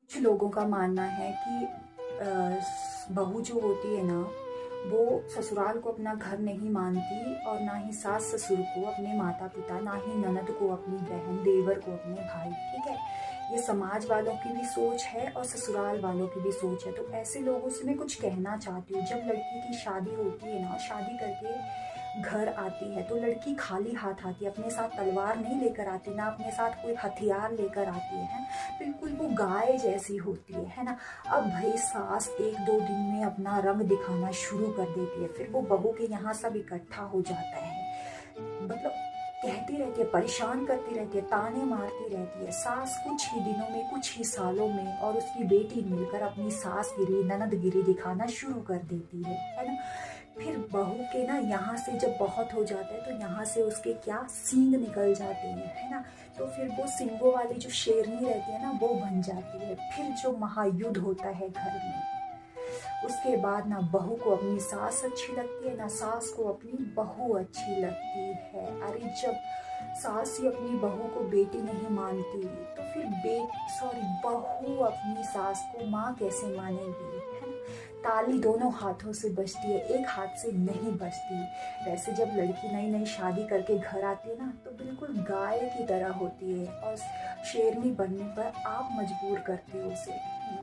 कुछ लोगों का मानना है कि बहू जो होती है ना, वो ससुराल को अपना घर नहीं मानती और ना ही सास ससुर को अपने माता पिता, ना ही ननद को अपनी बहन, देवर को अपने भाई। ठीक है, ये समाज वालों की भी सोच है और ससुराल वालों की भी सोच है। तो ऐसे लोगों से मैं कुछ कहना चाहती हूँ। जब लड़की की शादी होती है ना, शादी करके घर आती है तो लड़की खाली हाथ आती है, अपने साथ तलवार नहीं लेकर आती, ना अपने साथ कोई हथियार लेकर आती है। बिल्कुल वो गाय जैसी होती है ना। अब भाई सास एक दो दिन में अपना रंग दिखाना शुरू कर देती है, फिर वो बहू के यहाँ सब इकट्ठा हो जाता है। मतलब कहती रहती है, परेशान करती रहती है, ताने मारती रहती है। सास कुछ ही दिनों में, कुछ ही सालों में और उसकी बेटी मिलकर अपनी सास गिरी, ननदगिरी दिखाना शुरू कर देती है ना। फिर बहू के ना यहाँ से जब बहुत हो जाता है तो यहाँ से उसके क्या सींग निकल जाते हैं, है ना। तो फिर वो सींगों वाली जो शेरनी रहती है ना, वो बन जाती है। फिर जो महायुद्ध होता है घर में, उसके बाद ना बहू को अपनी सास अच्छी लगती है, ना सास को अपनी बहू अच्छी लगती है। अरे जब सास ही अपनी बहू को बेटी नहीं मानती, तो फिर बहू अपनी सास को माँ कैसे मानेगी, है ना। ताली दोनों हाथों से बजती है, एक हाथ से नहीं बजती। वैसे जब लड़की नई नई शादी करके घर आती है ना, तो बिल्कुल गाय की तरह होती है और शेरनी बनने पर आप मजबूर करते हो उसे।